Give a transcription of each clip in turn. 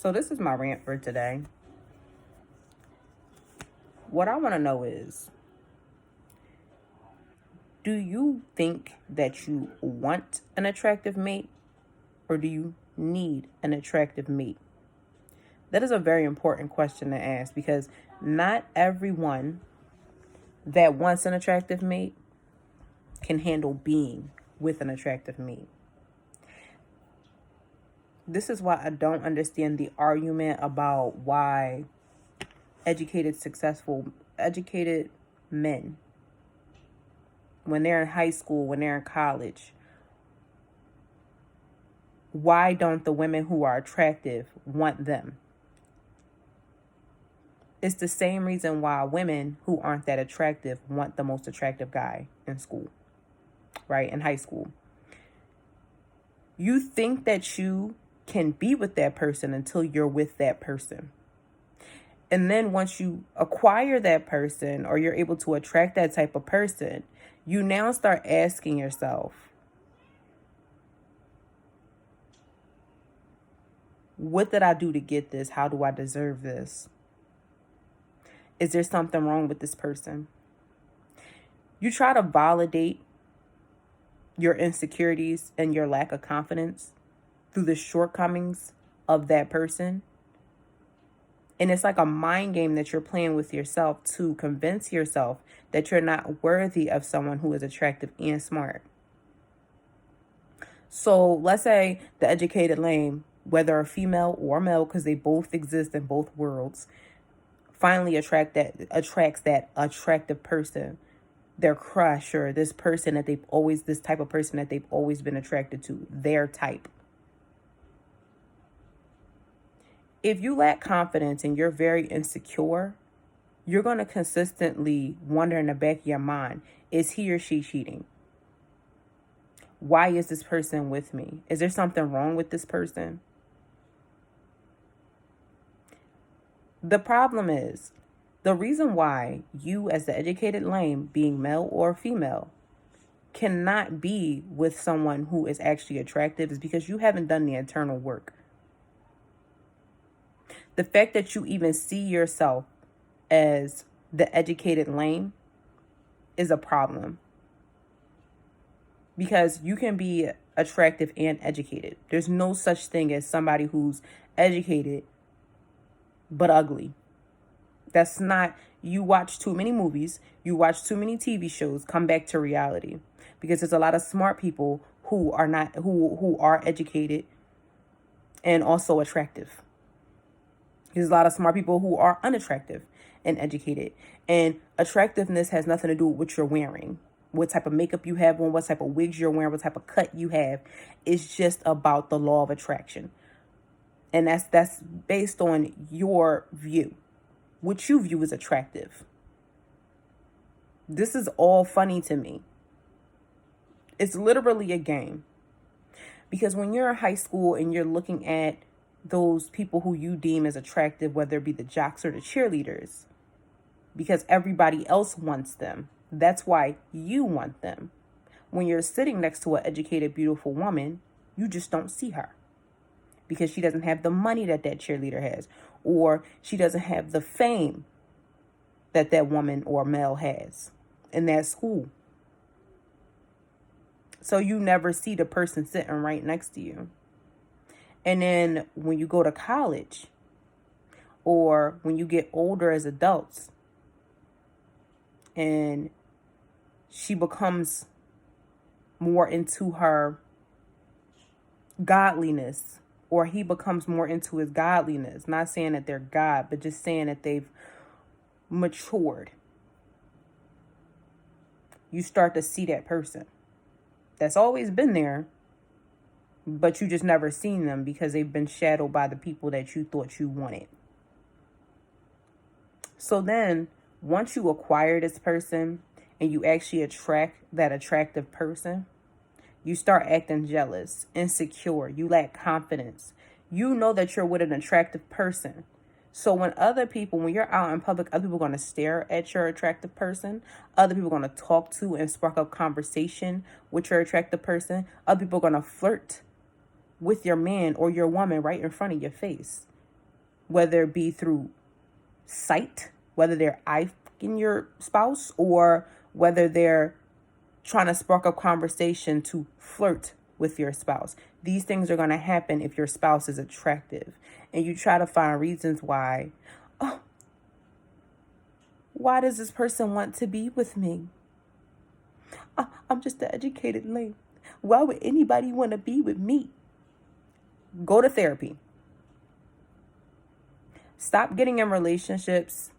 So this is my rant for today. What I want to know is, do you think that you want an attractive mate, or do you need an attractive mate? That is a very important question to ask, because not everyone that wants an attractive mate can handle being with an attractive mate. This is why I don't understand the argument about why educated men, when they're in high school, when they're in college, why don't the women who are attractive want them? It's the same reason why women who aren't that attractive want the most attractive guy in school, right? In high school. You think that you can be with that person until you're with that person. And then once you acquire that person, or you're able to attract that type of person, you now start asking yourself, what did I do to get this? How do I deserve this? Is there something wrong with this person? You try to validate your insecurities and your lack of confidence through the shortcomings of that person. And it's like a mind game that you're playing with yourself to convince yourself that you're not worthy of someone who is attractive and smart. So let's say the educated lame, whether a female or male, because they both exist in both worlds, finally attracts that attractive person, their crush, or this type of person that they've always been attracted to, their type. If you lack confidence and you're very insecure, you're going to consistently wonder in the back of your mind, is he or she cheating? Why is this person with me? Is there something wrong with this person? The problem is, the reason why you, as the educated lame, being male or female, cannot be with someone who is actually attractive is because you haven't done the internal work. The fact that you even see yourself as the educated lame is a problem. Because you can be attractive and educated. There's no such thing as somebody who's educated but ugly. That's not, you watch too many movies, you watch too many TV shows, come back to reality. Because there's a lot of smart people who are educated and also attractive. There's a lot of smart people who are unattractive and educated. And attractiveness has nothing to do with what you're wearing, what type of makeup you have on, what type of wigs you're wearing, what type of cut you have. It's just about the law of attraction. And that's based on your view, what you view as attractive. This is all funny to me. It's literally a game. Because when you're in high school and you're looking at those people who you deem as attractive, whether it be the jocks or the cheerleaders, because everybody else wants them, that's why you want them. When you're sitting next to an educated, beautiful woman, you just don't see her because she doesn't have the money that cheerleader has, or she doesn't have the fame that woman or male has in that school. So you never see the person sitting right next to you. And then when you go to college, or when you get older as adults, and she becomes more into her godliness, or he becomes more into his godliness, not saying that they're God, but just saying that they've matured, you start to see that person that's always been there, but you just never seen them because they've been shadowed by the people that you thought you wanted. So then, once you acquire this person and you actually attract that attractive person, you start acting jealous, insecure, you lack confidence. You know that you're with an attractive person. So when you're out in public, other people are going to stare at your attractive person. Other people are going to talk to and spark up conversation with your attractive person. Other people are going to flirt with your man or your woman right in front of your face. whether it be through sight, whether they're eyeing your spouse, or whether they're trying to spark up conversation to flirt with your spouse. These things are going to happen if your spouse is attractive. And you try to find reasons why. Oh, why does this person want to be with me? I'm just an educated lame. Why would anybody want to be with me? Go to therapy. Stop getting in relationships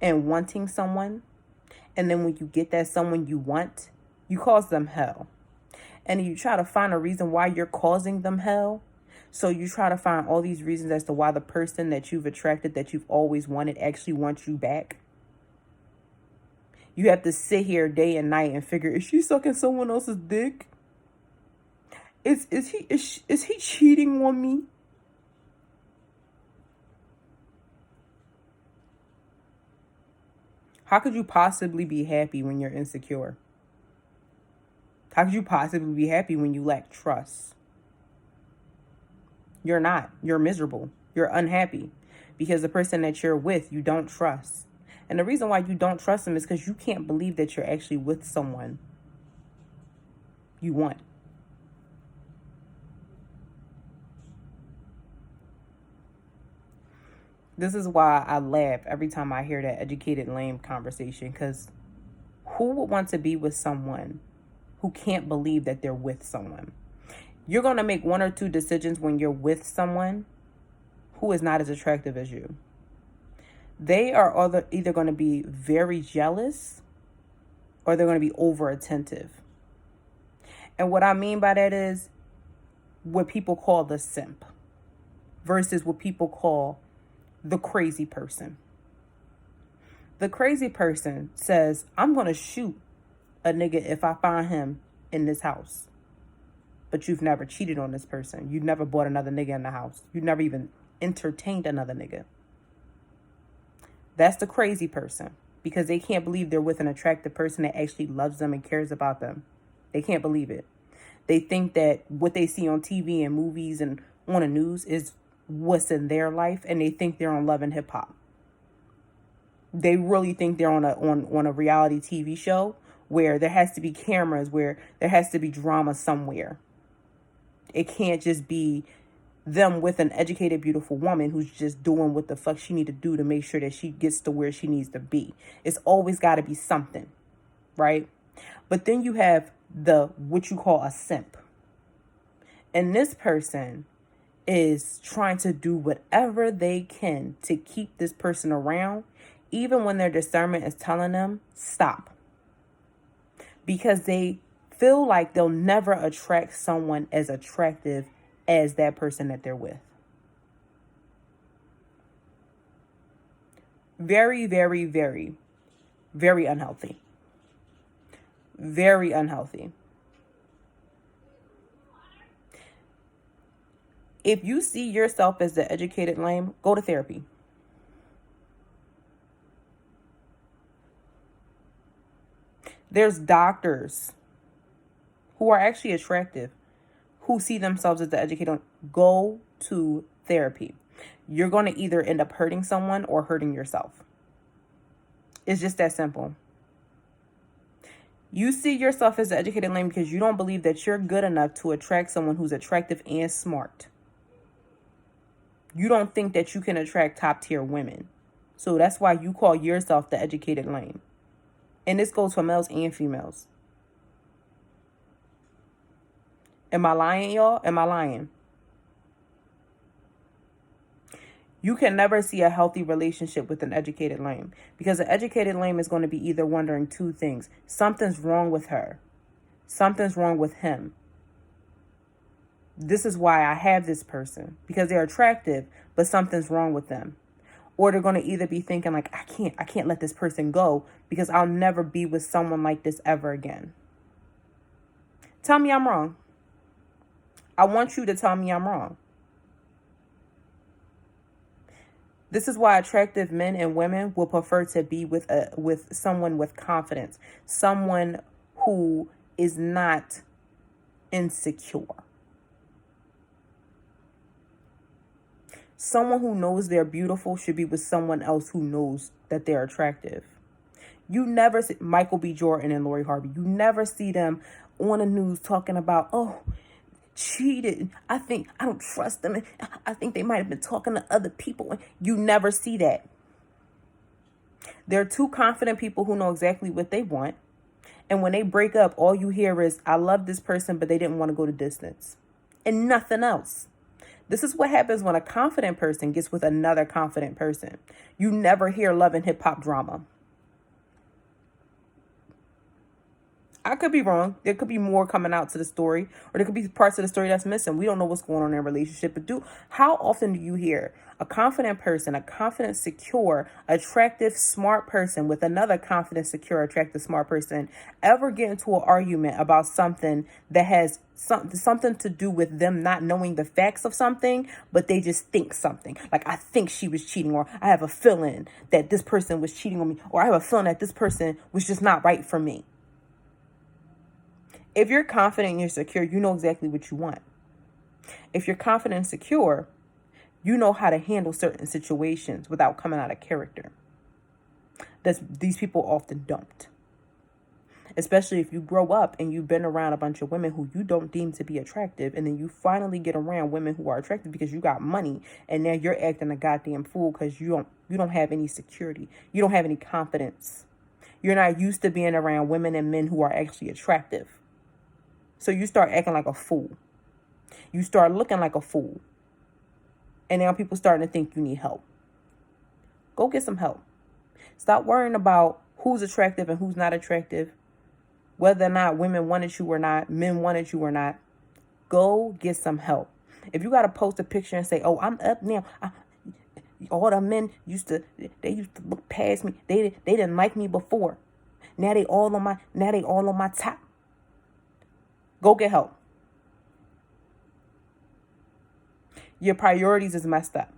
and wanting someone. And then when you get that someone you want, you cause them hell. And you try to find a reason why you're causing them hell. So you try to find all these reasons as to why the person that you've attracted, that you've always wanted, actually wants you back. You have to sit here day and night and figure, is she sucking someone else's dick? Is he cheating on me? How could you possibly be happy when you're insecure? How could you possibly be happy when you lack trust? You're not. You're miserable. You're unhappy because the person that you're with, you don't trust. And the reason why you don't trust them is because you can't believe that you're actually with someone you want. This is why I laugh every time I hear that educated lame conversation, because who would want to be with someone who can't believe that they're with someone? You're going to make one or two decisions when you're with someone who is not as attractive as you. They are either going to be very jealous or they're going to be over attentive. And what I mean by that is what people call the simp versus what people call the crazy person. The crazy person says, I'm going to shoot a nigga if I find him in this house. But you've never cheated on this person. You've never brought another nigga in the house. You've never even entertained another nigga. That's the crazy person, because they can't believe they're with an attractive person that actually loves them and cares about them. They can't believe it. They think that what they see on TV and movies and on the news is what's in their life, and they think they're on Love and Hip Hop. They really think they're on a reality TV show where there has to be cameras, where there has to be drama somewhere. It can't just be them with an educated, beautiful woman who's just doing what the fuck she need to do to make sure that she gets to where she needs to be. It's always got to be something, right? But then you have what you call a simp. And this person is trying to do whatever they can to keep this person around, even when their discernment is telling them stop. Because they feel like they'll never attract someone as attractive as that person that they're with. Very, very, very, very unhealthy. Very unhealthy. If you see yourself as the educated lame, go to therapy. There's doctors who are actually attractive, who see themselves as the educated. Go to therapy. You're going to either end up hurting someone or hurting yourself. It's just that simple. You see yourself as the educated lame because you don't believe that you're good enough to attract someone who's attractive and smart. You don't think that you can attract top tier women. So that's why you call yourself the educated lame. And this goes for males and females. Am I lying, y'all? Am I lying? You can never see a healthy relationship with an educated lame, because an educated lame is going to be either wondering two things. Something's wrong with her. Something's wrong with him. This is why I have this person, because they're attractive, but something's wrong with them. Or they're going to either be thinking like, I can't let this person go because I'll never be with someone like this ever again. Tell me I'm wrong. I want you to tell me I'm wrong. This is why attractive men and women will prefer to be with someone with confidence, someone who is not insecure. Someone who knows they're beautiful should be with someone else who knows that they're attractive. You never see Michael B. Jordan and Lori Harvey. You never see them on the news talking about, oh, cheated. I don't trust them. I think they might have been talking to other people. You never see that. They're two confident people who know exactly what they want. And when they break up, all you hear is, I love this person, but they didn't want to go the distance. And nothing else. This is what happens when a confident person gets with another confident person. You never hear love and hip hop drama. I could be wrong. There could be more coming out to the story, or there could be parts of the story that's missing. We don't know what's going on in their relationship. But how often do you hear a confident person, a confident, secure, attractive, smart person with another confident, secure, attractive, smart person ever get into an argument about something that has something to do with them not knowing the facts of something, but they just think something? Like, I think she was cheating, or I have a feeling that this person was cheating on me, or I have a feeling that this person was just not right for me. If you're confident and you're secure, you know exactly what you want. If you're confident and secure, you know how to handle certain situations without coming out of character. These people often don't. Especially if you grow up and you've been around a bunch of women who you don't deem to be attractive, and then you finally get around women who are attractive because you got money, and now you're acting a goddamn fool because you don't have any security. You don't have any confidence. You're not used to being around women and men who are actually attractive. So you start acting like a fool. You start looking like a fool. And now people starting to think you need help. Go get some help. Stop worrying about who's attractive and who's not attractive. Whether or not women wanted you or not, men wanted you or not. Go get some help. If you got to post a picture and say, oh, I'm up now. All the men used to look past me. They didn't like me before. Now they all on my top. Go get help. Your priorities is messed up.